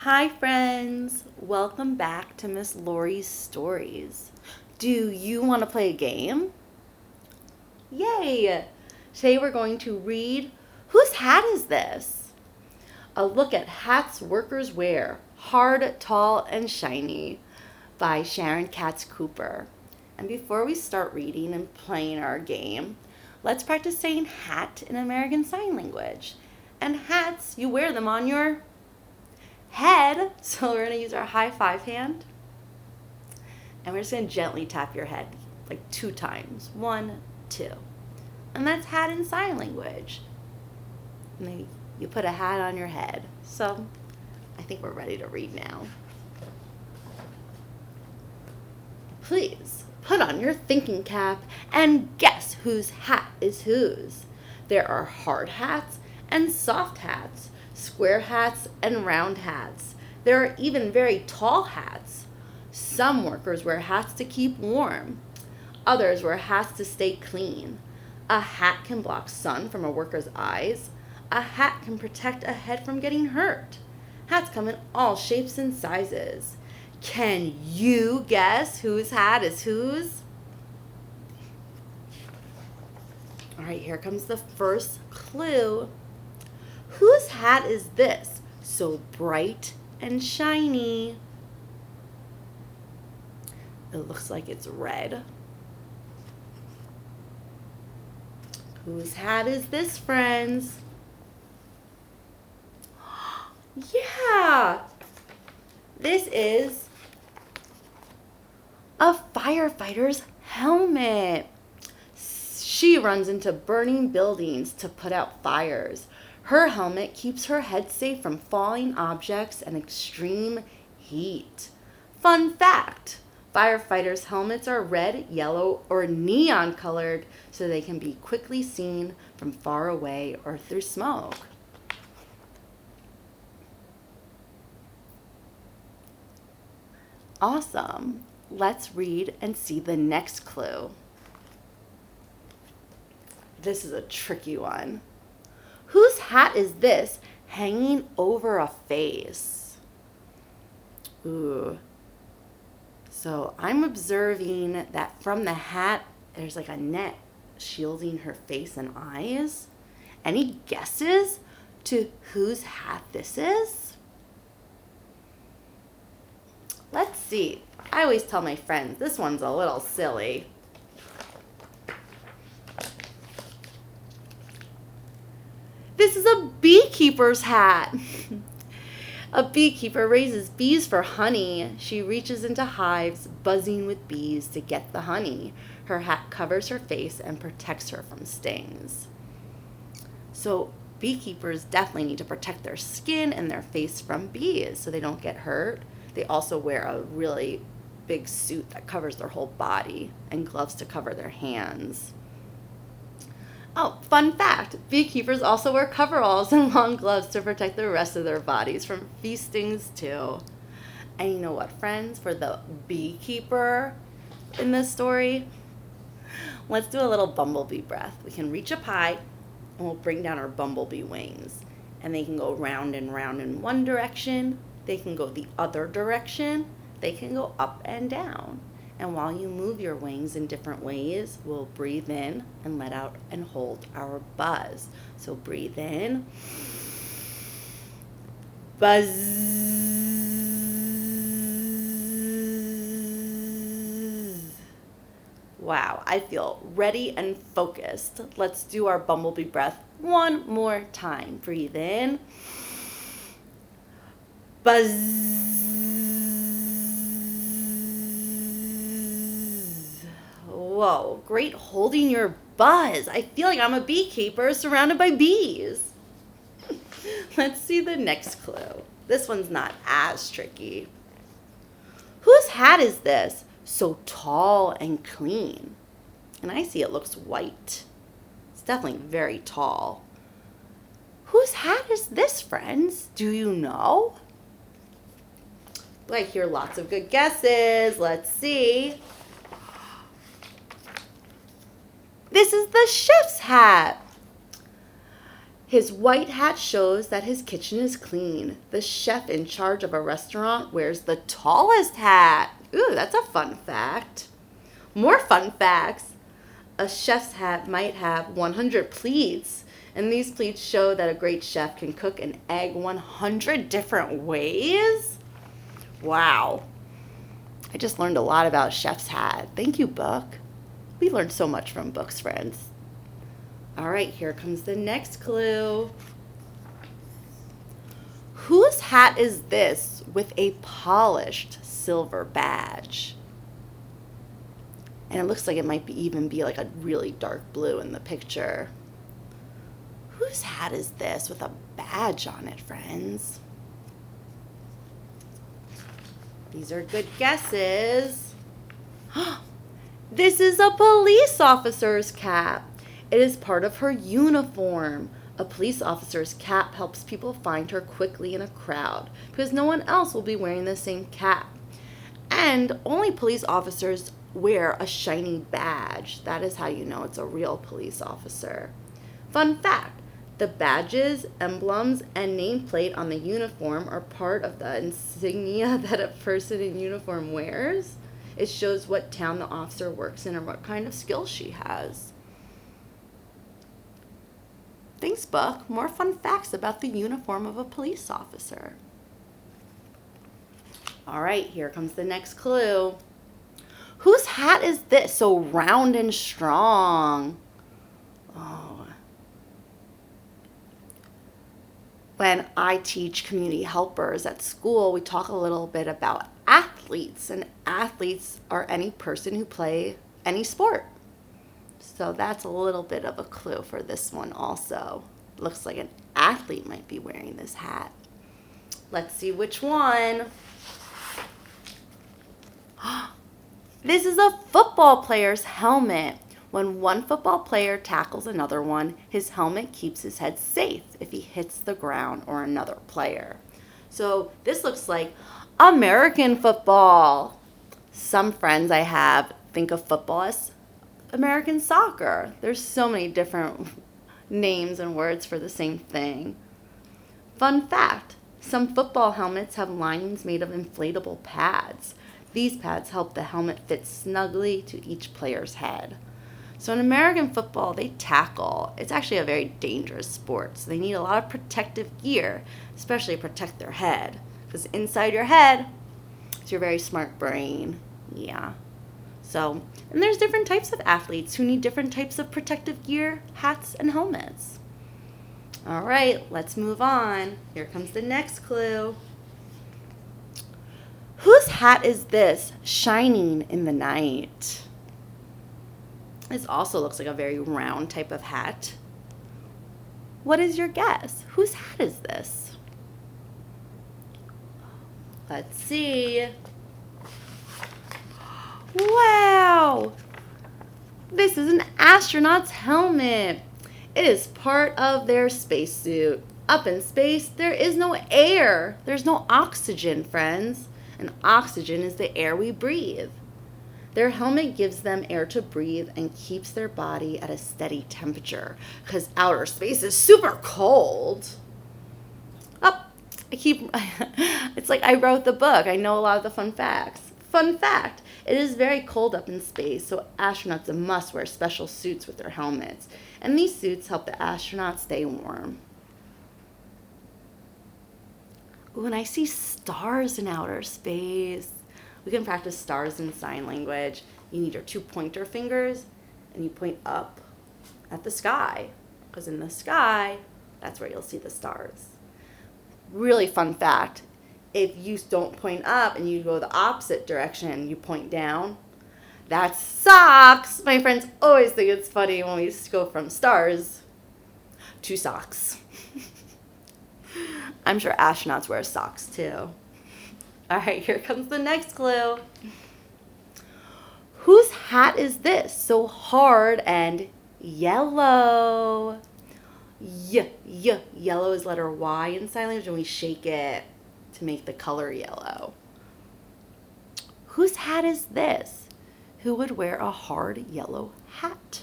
Hi friends, welcome back to Miss Laurie's Stories. Do you want to play a game? Yay! Today we're going to read Whose Hat Is This? A look at hats workers wear, hard, tall, and shiny by Sharon Katz Cooper. And before we start reading and playing our game, let's practice saying hat in American Sign Language. And hats, you wear them on your head. So we're going to use our high five hand. And we're just going to gently tap your head like 2 times. 1, 2. And that's hat in sign language. And then you put a hat on your head. So I think we're ready to read now. Please put on your thinking cap and guess whose hat is whose. There are hard hats and soft hats, square hats and round hats. There are even very tall hats. Some workers wear hats to keep warm. Others wear hats to stay clean. A hat can block sun from a worker's eyes. A hat can protect a head from getting hurt. Hats come in all shapes and sizes. Can you guess whose hat is whose? All right, here comes the first clue. Whose hat is this, so bright and shiny? It looks like it's red. Whose hat is this, friends? Yeah! This is a firefighter's helmet. She runs into burning buildings to put out fires. Her helmet keeps her head safe from falling objects and extreme heat. Fun fact, firefighters' helmets are red, yellow, or neon colored so they can be quickly seen from far away or through smoke. Awesome. Let's read and see the next clue. This is a tricky one. Whose hat is this hanging over a face? Ooh. So I'm observing that from the hat, there's like a net shielding her face and eyes. Any guesses to whose hat this is? Let's see. I always tell my friends, this one's a little silly. This is a beekeeper's hat. A beekeeper raises bees for honey. She reaches into hives, buzzing with bees to get the honey. Her hat covers her face and protects her from stings. So beekeepers definitely need to protect their skin and their face from bees so they don't get hurt. They also wear a really big suit that covers their whole body and gloves to cover their hands. Oh, fun fact, beekeepers also wear coveralls and long gloves to protect the rest of their bodies from bee stings too. And you know what, friends? For the beekeeper in this story, let's do a little bumblebee breath. We can reach up high and we'll bring down our bumblebee wings. And they can go round and round in one direction. They can go the other direction. They can go up and down. And while you move your wings in different ways, we'll breathe in and let out and hold our buzz. So breathe in. Buzz. Wow, I feel ready and focused. Let's do our bumblebee breath one more time. Breathe in. Buzz. Whoa, great holding your buzz. I feel like I'm a beekeeper surrounded by bees. Let's see the next clue. This one's not as tricky. Whose hat is this? So tall and clean. And I see it looks white. It's definitely very tall. Whose hat is this, friends? Do you know? I hear lots of good guesses. Let's see. This is the chef's hat. His white hat shows that his kitchen is clean. The chef in charge of a restaurant wears the tallest hat. Ooh, that's a fun fact. More fun facts. A chef's hat might have 100 pleats, and these pleats show that a great chef can cook an egg 100 different ways. Wow. I just learned a lot about chef's hat. Thank you, book. We learned so much from books, friends. All right, here comes the next clue. Whose hat is this with a polished silver badge? And it looks like it might even be like a really dark blue in the picture. Whose hat is this with a badge on it, friends? These are good guesses. This is a police officer's cap. It is part of her uniform. A police officer's cap helps people find her quickly in a crowd because no one else will be wearing the same cap. And only police officers wear a shiny badge. That is how you know it's a real police officer. Fun fact, the badges, emblems, and nameplate on the uniform are part of the insignia that a person in uniform wears. It shows what town the officer works in or what kind of skills she has. Thanks, book. More fun facts about the uniform of a police officer. All right, here comes the next clue. Whose hat is this so round and strong? Oh. When I teach community helpers at school, we talk a little bit about athletes. And athletes are any person who play any sport. So that's a little bit of a clue for this one also. Looks like an athlete might be wearing this hat. Let's see which one. This is a football player's helmet. When one football player tackles another one, his helmet keeps his head safe if he hits the ground or another player. So this looks like American football. Some friends I have think of football as American soccer. There's so many different names and words for the same thing. Fun fact, some football helmets have linings made of inflatable pads. These pads help the helmet fit snugly to each player's head. So in American football, they tackle. It's actually a very dangerous sport, so they need a lot of protective gear, especially to protect their head. Because inside your head is your very smart brain. Yeah. So, and there's different types of athletes who need different types of protective gear, hats, and helmets. All right, let's move on. Here comes the next clue. Whose hat is this shining in the night? This also looks like a very round type of hat. What is your guess? Whose hat is this? Let's see. Wow! This is an astronaut's helmet. It is part of their spacesuit. Up in space, there is no air. There's no oxygen, friends. And oxygen is the air we breathe. Their helmet gives them air to breathe and keeps their body at a steady temperature because outer space is super cold. It's like I wrote the book. I know a lot of the fun facts. Fun fact, it is very cold up in space, so astronauts must wear special suits with their helmets. And these suits help the astronauts stay warm. Ooh, and I see stars in outer space. We can practice stars in sign language. You need your 2 pointer fingers, and you point up at the sky, because in the sky, that's where you'll see the stars. Really fun fact, if you don't point up and you go the opposite direction, you point down, that's socks. My friends always think it's funny when we go from stars to socks. I'm sure astronauts wear socks too. All right, here comes the next clue. Whose hat is this so hard and yellow? Yellow is letter Y in sign language, and we shake it to make the color yellow. Whose hat is this? Who would wear a hard yellow hat?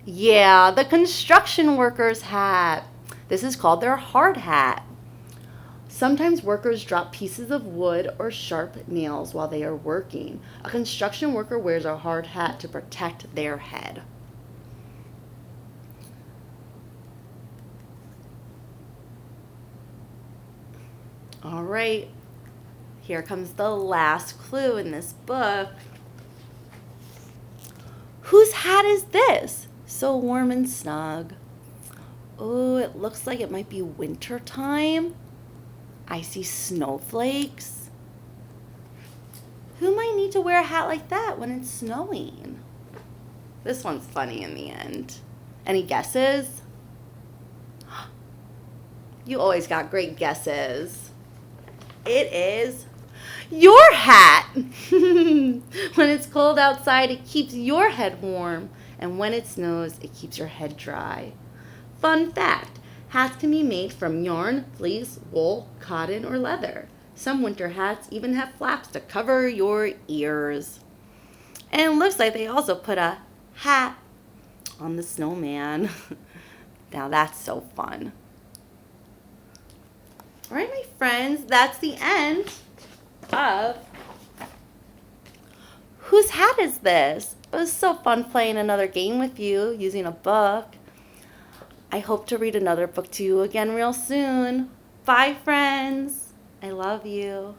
Yeah, the construction worker's hat. This is called their hard hat. Sometimes workers drop pieces of wood or sharp nails while they are working. A construction worker wears a hard hat to protect their head. All right, here comes the last clue in this book. Whose hat is this? So warm and snug. Oh, it looks like it might be winter time. I see snowflakes. Who might need to wear a hat like that when it's snowing? This one's funny in the end. Any guesses? You always got great guesses. It is your hat. When it's cold outside, it keeps your head warm. And when it snows, it keeps your head dry. Fun fact, hats can be made from yarn, fleece, wool, cotton, or leather. Some winter hats even have flaps to cover your ears. And it looks like they also put a hat on the snowman. Now that's so fun. All right, my friends, that's the end of Whose Hat Is This? It was so fun playing another game with you using a book. I hope to read another book to you again real soon. Bye, friends. I love you.